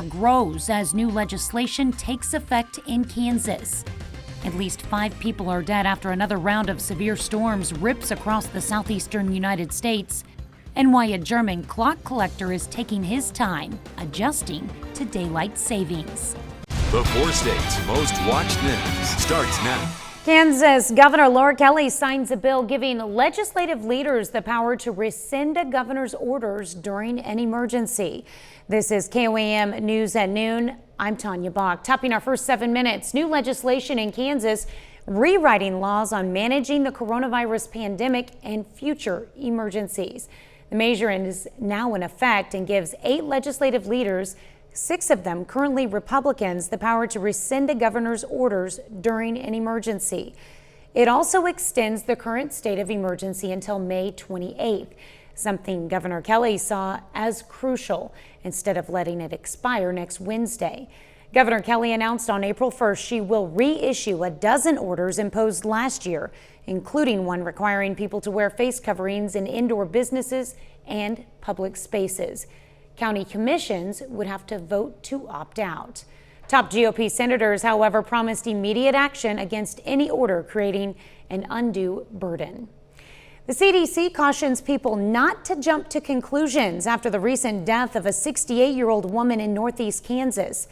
grows as new legislation takes effect in Kansas. At least 5 people are dead after another round of severe storms rips across the southeastern United States, and why a German clock collector is taking his time adjusting to daylight savings. The 4 states' most watched news starts now. Kansas Governor Laura Kelly signs a bill giving legislative leaders the power to rescind a governor's orders during an emergency. This is KOAM News at Noon. I'm Tanya Bach. Topping our first 7 minutes, new legislation in Kansas rewriting laws on managing the coronavirus pandemic and future emergencies. The measure is now in effect and gives 8 legislative leaders, 6 of them currently Republicans, the power to rescind a governor's orders during an emergency. It also extends the current state of emergency until May 28th, something Governor Kelly saw as crucial instead of letting it expire next Wednesday. Governor Kelly announced on April 1st she will reissue a dozen orders imposed last year, including one requiring people to wear face coverings in indoor businesses and public spaces. County commissions would have to vote to opt out. Top GOP senators, however, promised immediate action against any order creating an undue burden. The CDC cautions people not to jump to conclusions after the recent death of a 68-year-old woman in northeast Kansas.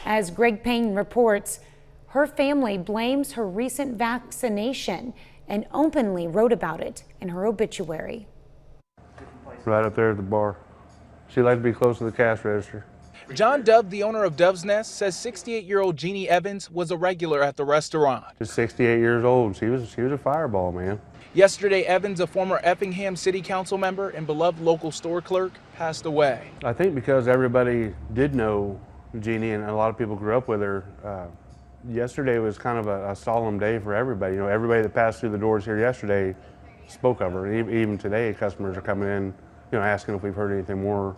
As Greg Payne reports, her family blames her recent vaccination and openly wrote about it in her obituary. Right up there at the bar. She liked to be close to the cash register. John Dove, the owner of Dove's Nest, says 68-year-old Jeannie Evans was a regular at the restaurant. Just 68 years old. She was a fireball, man. Yesterday, Evans, a former Effingham City Council member and beloved local store clerk, passed away. I think because everybody did know Jeannie and a lot of people grew up with her, yesterday was kind of a solemn day for everybody. You know, everybody that passed through the doors here yesterday spoke of her. Even today, customers are coming in, you know, asking if we've heard anything more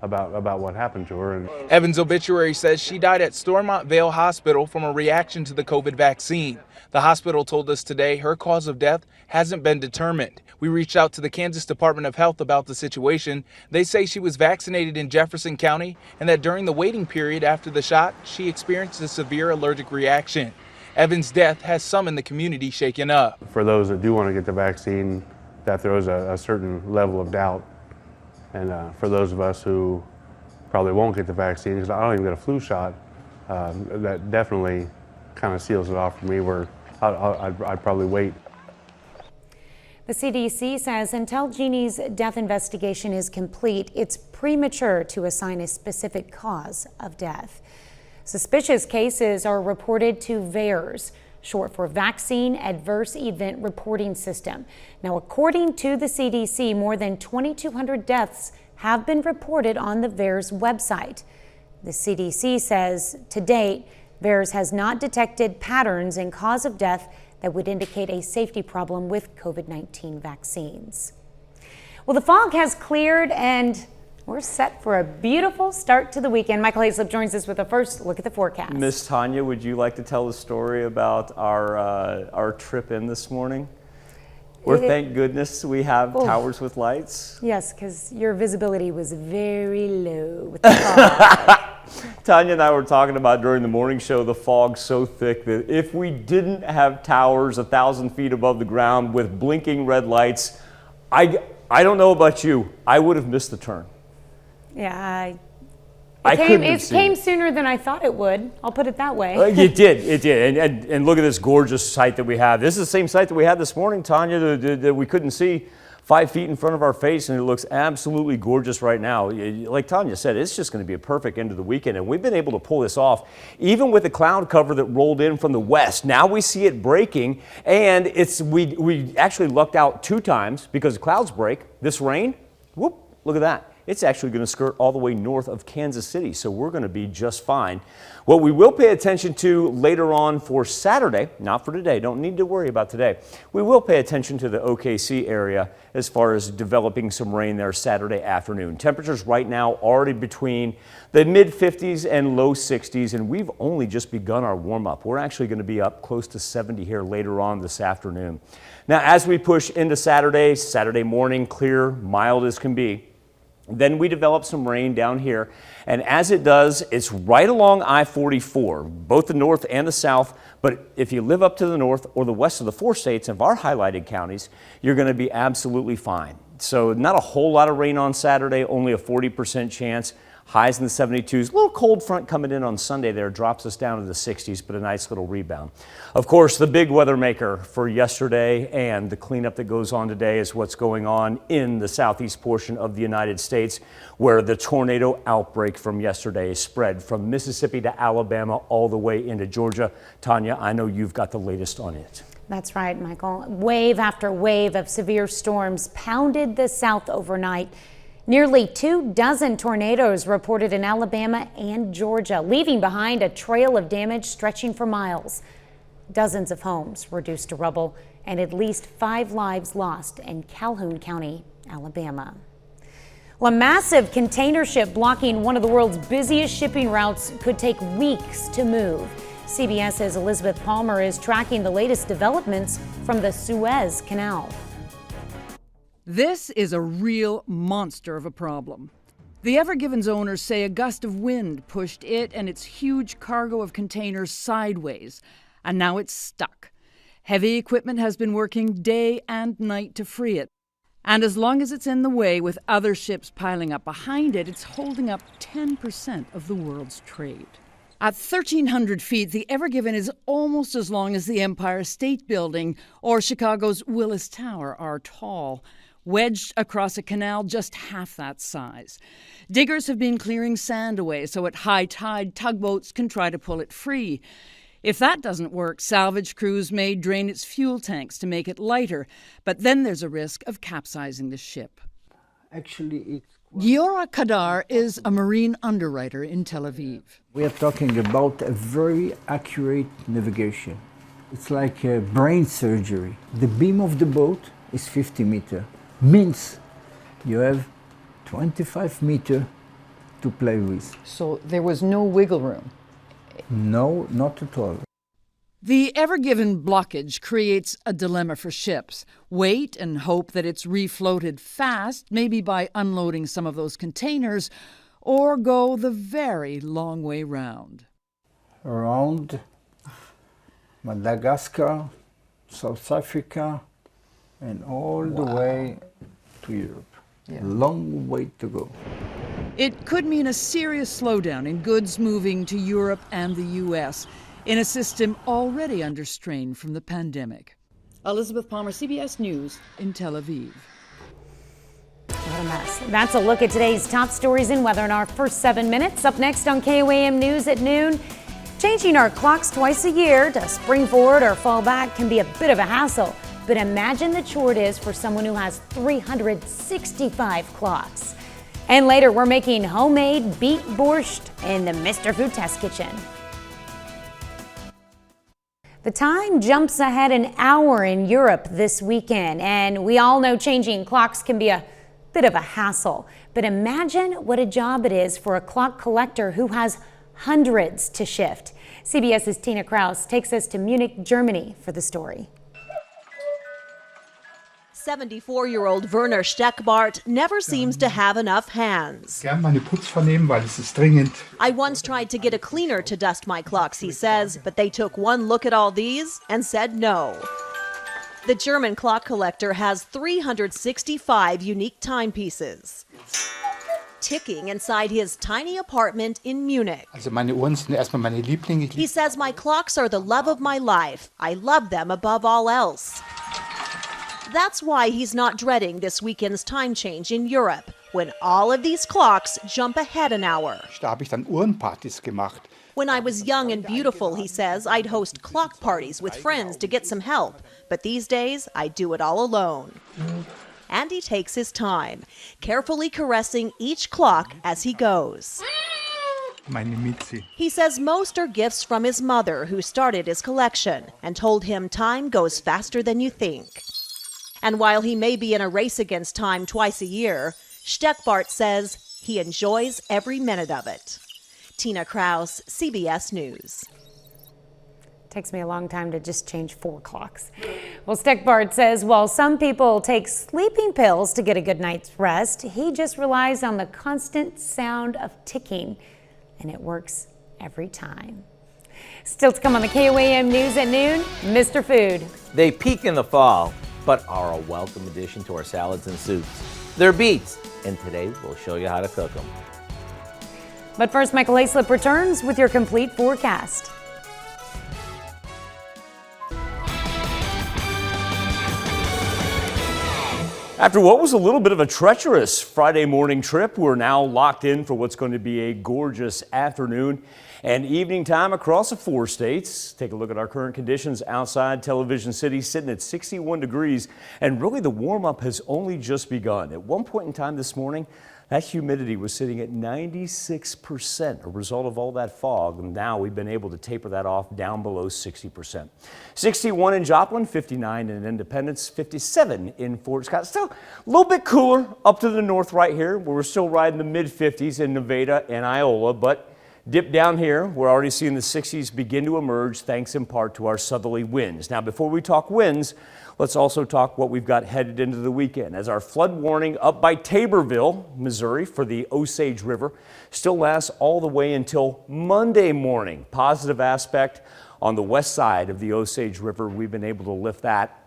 about what happened to her. And Evans' obituary says she died at Stormont Vale Hospital from a reaction to the COVID vaccine. The hospital told us today her cause of death hasn't been determined. We reached out to the Kansas Department of Health about the situation. They say she was vaccinated in Jefferson County and that during the waiting period after the shot, she experienced a severe allergic reaction. Evans' death has some in the community shaken up. for those that do want to get the vaccine, that throws a certain level of doubt. And for those of us who probably won't get the vaccine, because I don't even get a flu shot, that definitely kind of seals it off for me, where I'd probably wait. The CDC says until Jeannie's death investigation is complete, it's premature to assign a specific cause of death. Suspicious cases are reported to VAERS, short for Vaccine Adverse Event Reporting System. Now, according to the CDC, more than 2,200 deaths have been reported on the VAERS website. The CDC says to date, VAERS has not detected patterns in cause of death that would indicate a safety problem with COVID-19 vaccines. Well, the fog has cleared and we're set for a beautiful start to the weekend. Michael Hayslip joins us with a first look at the forecast. Miss Tanya, would you like to tell the story about our trip in this morning? Where thank goodness we have towers with lights. Yes, because your visibility was very low with the fog. Tanya and I were talking about during the morning show, the fog's so thick that if we didn't have towers 1,000 feet above the ground with blinking red lights, I don't know about you, I would have missed the turn. Yeah, it came sooner than I thought it would. I'll put it that way. It did. And look at this gorgeous site that we have. This is the same site that we had this morning, Tanya, that we couldn't see 5 feet in front of our face, and it looks absolutely gorgeous right now. Like Tanya said, it's just going to be a perfect end of the weekend, and we've been able to pull this off, even with the cloud cover that rolled in from the west. Now we see it breaking, and we actually lucked out 2 times because the clouds break. This rain, whoop, look at that. It's actually going to skirt all the way north of Kansas City, so we're going to be just fine. What we will pay attention to later on for Saturday, not for today, don't need to worry about today. We will pay attention to the OKC area as far as developing some rain there Saturday afternoon. Temperatures right now already between the mid-50s and low 60s, and we've only just begun our warm-up. We're actually going to be up close to 70 here later on this afternoon. Now, as we push into Saturday morning, clear, mild as can be. Then we develop some rain down here, and as it does, it's right along I-44, both the north and the south. But if you live up to the north or the west of the 4 states of our highlighted counties, you're going to be absolutely fine. So not a whole lot of rain on Saturday, only a 40% chance. Highs in the 72s. A little cold front coming in on Sunday there drops us down to the 60s, but a nice little rebound. Of course, the big weather maker for yesterday and the cleanup that goes on today is what's going on in the southeast portion of the United States, where the tornado outbreak from yesterday spread from Mississippi to Alabama all the way into Georgia. Tanya, I know you've got the latest on it. That's right, Michael. Wave after wave of severe storms pounded the South overnight. Nearly 24 tornadoes reported in Alabama and Georgia, leaving behind a trail of damage stretching for miles. Dozens of homes reduced to rubble and at least 5 lives lost in Calhoun County, Alabama. Well, a massive container ship blocking one of the world's busiest shipping routes could take weeks to move. CBS's Elizabeth Palmer is tracking the latest developments from the Suez Canal. This is a real monster of a problem. The Ever Given's owners say a gust of wind pushed it and its huge cargo of containers sideways, and now it's stuck. Heavy equipment has been working day and night to free it. And as long as it's in the way with other ships piling up behind it, it's holding up 10% of the world's trade. At 1,300 feet, the Ever Given is almost as long as the Empire State Building or Chicago's Willis Tower are tall. Wedged across a canal just half that size. Diggers have been clearing sand away so at high tide, tugboats can try to pull it free. If that doesn't work, salvage crews may drain its fuel tanks to make it lighter, but then there's a risk of capsizing the ship. Actually, Giora Kadar is a marine underwriter in Tel Aviv. we are talking about a very accurate navigation. It's like a brain surgery. The beam of the boat is 50 meters. Means you have 25 meters to play with. So there was no wiggle room. No, not at all. The Ever Given blockage creates a dilemma for ships. Wait and hope that it's refloated fast, maybe by unloading some of those containers, or go the very long way round. Around Madagascar, South Africa, and all the way to Europe. Yeah. Long way to go. It could mean a serious slowdown in goods moving to Europe and the U.S. in a system already under strain from the pandemic. Elizabeth Palmer, CBS News in Tel Aviv. What a mess. That's a look at today's top stories and weather in our first 7 minutes. Up next on KOAM News at noon. Changing our clocks twice a year to spring forward or fall back can be a bit of a hassle. But imagine the chore it is for someone who has 365 clocks. And later, we're making homemade beet borscht in the Mr. Food Test Kitchen. The time jumps ahead an hour in Europe this weekend, and we all know changing clocks can be a bit of a hassle. But imagine what a job it is for a clock collector who has hundreds to shift. CBS's Tina Kraus takes us to Munich, Germany for the story. 74-year-old Werner Steckbart never seems to have enough hands. Gern meine Putz vernehmen, weil es ist dringend. I once tried to get a cleaner to dust my clocks, he says, but they took one look at all these and said no. The German clock collector has 365 unique timepieces, ticking inside his tiny apartment in Munich. Also meine Uhren sind erstmal meine Lieblinge. He says, my clocks are the love of my life. I love them above all else. That's why he's not dreading this weekend's time change in Europe, when all of these clocks jump ahead an hour. Da habe ich dann Uhrenpartys gemacht. When I was young and beautiful, he says, I'd host clock parties with friends to get some help. But these days, I do it all alone. And he takes his time, carefully caressing each clock as he goes. Meine Mitzi. He says most are gifts from his mother, who started his collection and told him time goes faster than you think. And while he may be in a race against time twice a year, Steckbart says he enjoys every minute of it. Tina Kraus, CBS News. Takes me a long time to just change 4 clocks. Well, Steckbart says while some people take sleeping pills to get a good night's rest, he just relies on the constant sound of ticking, and it works every time. Still to come on the KOAM News at Noon, Mr. Food. They peak in the fall, but are a welcome addition to our salads and soups. They're beets, and today we'll show you how to cook them. But first, Michael Aislip returns with your complete forecast. After what was a little bit of a treacherous Friday morning trip, we're now locked in for what's going to be a gorgeous afternoon and evening time across the 4 states. Take a look at our current conditions outside Television City, sitting at 61 degrees, and really the warm-up has only just begun. At one point in time this morning, that humidity was sitting at 96%, a result of all that fog, and now we've been able to taper that off down below 60%. 61 in Joplin, 59 in Independence, 57 in Fort Scott. Still a little bit cooler up to the north right here, where we're still riding the mid-50s in Nevada and Iola, but dip down here, we're already seeing the 60s begin to emerge thanks in part to our southerly winds. Now, before we talk winds, let's also talk what we've got headed into the weekend, as our flood warning up by Taborville, Missouri for the Osage River still lasts all the way until Monday morning. Positive aspect on the west side of the Osage River, we've been able to lift that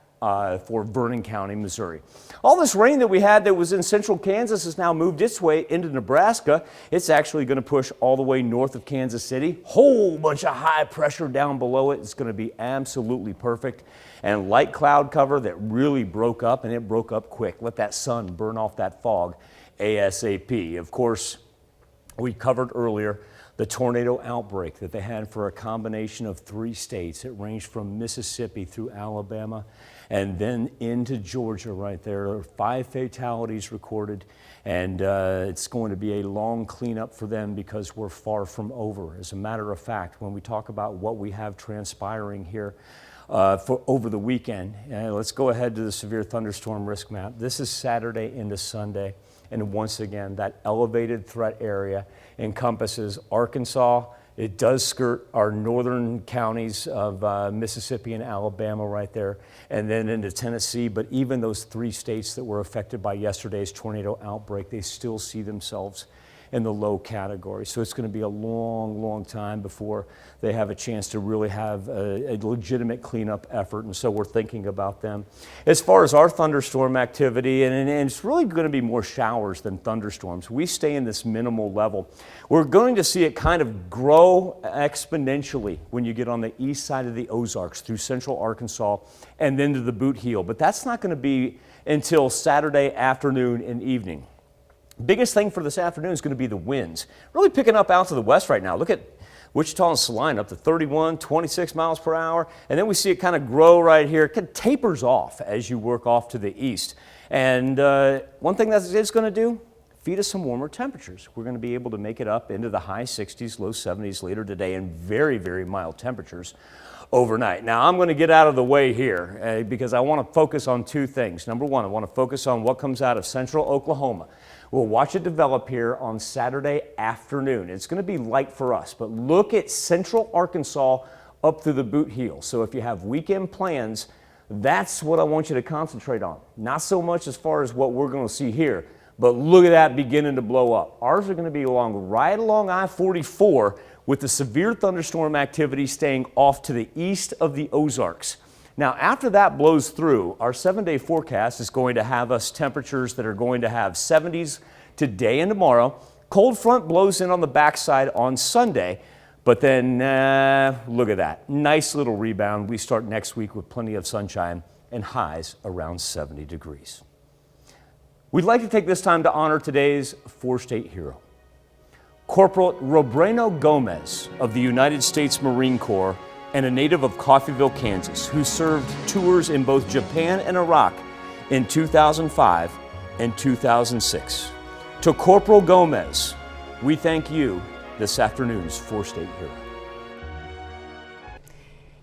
for Vernon County, Missouri. All this rain that we had that was in central Kansas has now moved its way into Nebraska. It's actually going to push all the way north of Kansas City. Whole bunch of high pressure down below it. It's going to be absolutely perfect. And light cloud cover that really broke up, and it broke up quick. Let that sun burn off that fog ASAP. Of course, we covered earlier the tornado outbreak that they had for a combination of 3 states. It ranged from Mississippi through Alabama and then into Georgia right there. There are 5 fatalities recorded, and it's going to be a long cleanup for them because we're far from over. As a matter of fact, when we talk about what we have transpiring here for over the weekend, let's go ahead to the severe thunderstorm risk map. This is Saturday into Sunday. And once again, that elevated threat area encompasses Arkansas. It does skirt our northern counties of Mississippi and Alabama right there, and then into Tennessee. But even those 3 states that were affected by yesterday's tornado outbreak, they still see themselves in the low category. So it's going to be a long, long time before they have a chance to really have a legitimate cleanup effort. And so we're thinking about them. As far as our thunderstorm activity, and it's really going to be more showers than thunderstorms. We stay in this minimal level. We're going to see it kind of grow exponentially when you get on the east side of the Ozarks through central Arkansas and then to the Boot Heel. But that's not going to be until Saturday afternoon and evening. Biggest thing for this afternoon is going to be the winds. Really picking up out to the west right now. Look at Wichita and Salina up to 31, 26 miles per hour. And then we see it kind of grow right here. It kind of tapers off as you work off to the east. And one thing that it's going to do, feed us some warmer temperatures. We're going to be able to make it up into the high 60s, low 70s later today, and very, very mild temperatures overnight. Now, I'm going to get out of the way here because I want to focus on 2 things. Number one, I want to focus on what comes out of central Oklahoma. We'll watch it develop here on Saturday afternoon. It's going to be light for us, but look at central Arkansas up through the Boot Heel. So if you have weekend plans, that's what I want you to concentrate on. Not so much as far as what we're going to see here, but look at that beginning to blow up. Ours are going to be right along I-44 with the severe thunderstorm activity staying off to the east of the Ozarks. Now, after that blows through, our 7-day forecast is going to have us temperatures that are going to have 70s today and tomorrow. Cold front blows in on the backside on Sunday, but then look at that. Nice little rebound. We start next week with plenty of sunshine and highs around 70 degrees. We'd like to take this time to honor today's 4-state hero, Corporal Robreno Gomez of the United States Marine Corps and a native of Coffeyville, Kansas, who served tours in both Japan and Iraq in 2005 and 2006. To Corporal Gomez, we thank you, this afternoon's 4-state hero.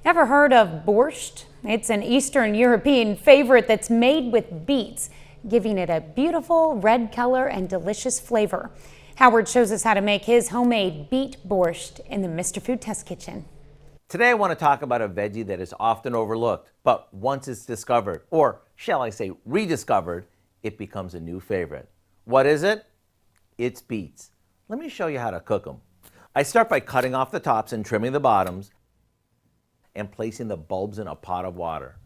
Ever heard of borscht? It's an Eastern European favorite that's made with beets, giving it a beautiful red color and delicious flavor. Howard shows us how to make his homemade beet borscht in the Mr. Food Test Kitchen. Today I want to talk about a veggie that is often overlooked, but once it's discovered, or shall I say rediscovered, it becomes a new favorite. What is it? It's beets. Let me show you how to cook them. I start by cutting off the tops and trimming the bottoms and placing the bulbs in a pot of water.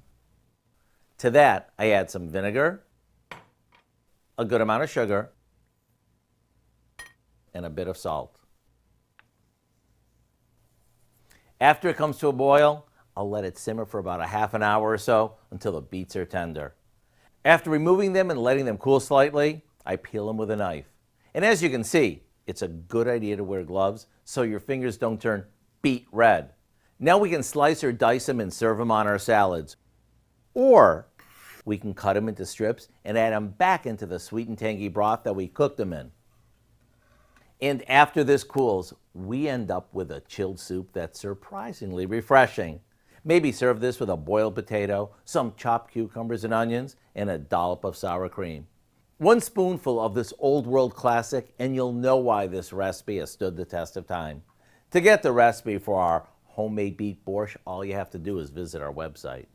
To that, I add some vinegar, a good amount of sugar, and a bit of salt. After it comes to a boil, I'll let it simmer for about a half an hour or so until the beets are tender. After removing them and letting them cool slightly, I peel them with a knife. And as you can see, it's a good idea to wear gloves so your fingers don't turn beet red. Now we can slice or dice them and serve them on our salads. Or we can cut them into strips and add them back into the sweet and tangy broth that we cooked them in. And after this cools, we end up with a chilled soup that's surprisingly refreshing. Maybe serve this with a boiled potato, some chopped cucumbers and onions, and a dollop of sour cream. One spoonful of this old world classic, and you'll know why this recipe has stood the test of time. To get the recipe for our homemade beet borscht, all you have to do is visit our website.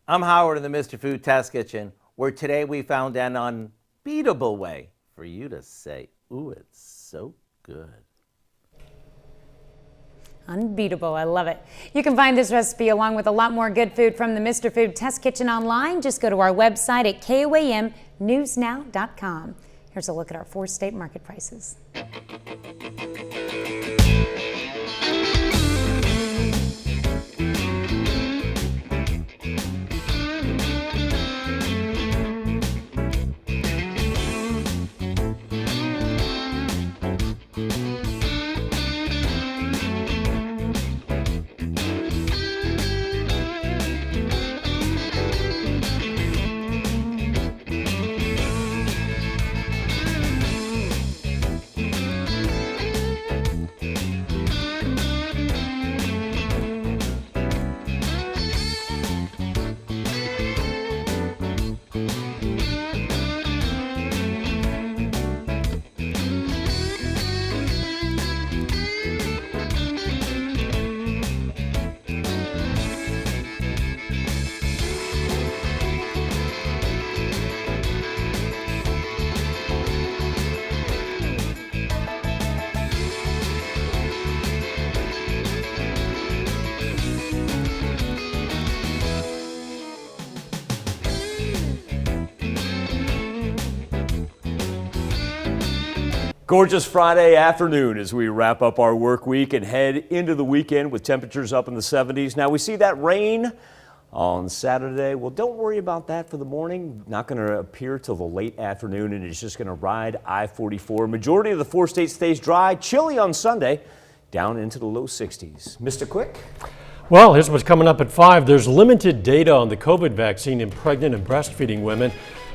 I'm Howard in the Mr. Food Test Kitchen, where today we found an unbeatable way for you to say, ooh, it's so good. Unbeatable. I love it. You can find this recipe along with a lot more good food from the Mr. Food Test Kitchen online. Just go to our website at KOAMnewsnow.com. Here's a look at our 4-state market prices. Gorgeous Friday afternoon as we wrap up our work week and head into the weekend with temperatures up in the 70s. Now we see that rain on Saturday. Well, don't worry about that for the morning. Not going to appear till the late afternoon, and it's just going to ride I-44. Majority of the 4-state stays dry, chilly on Sunday, down into the low 60s. Mr. Quick? Well, here's what's coming up at 5. There's limited data on the COVID vaccine in pregnant and breastfeeding women.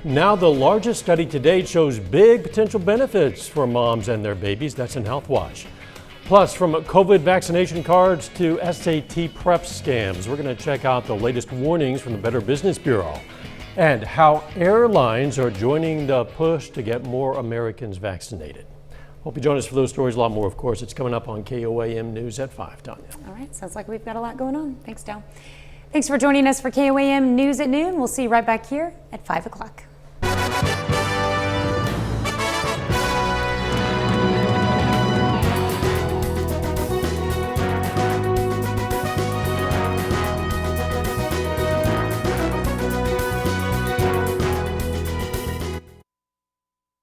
Now the largest study to date shows big potential benefits for moms and their babies. That's in Health Watch. Plus, from COVID vaccination cards to SAT prep scams, we're going to check out the latest warnings from the Better Business Bureau and how airlines are joining the push to get more Americans vaccinated. Hope you join us for those stories. A lot more, of course. It's coming up on KOAM News at 5. Tanya. All right. Sounds like we've got a lot going on. Thanks, Dal. Thanks for joining us for KOAM News at Noon. We'll see you right back here at 5 o'clock.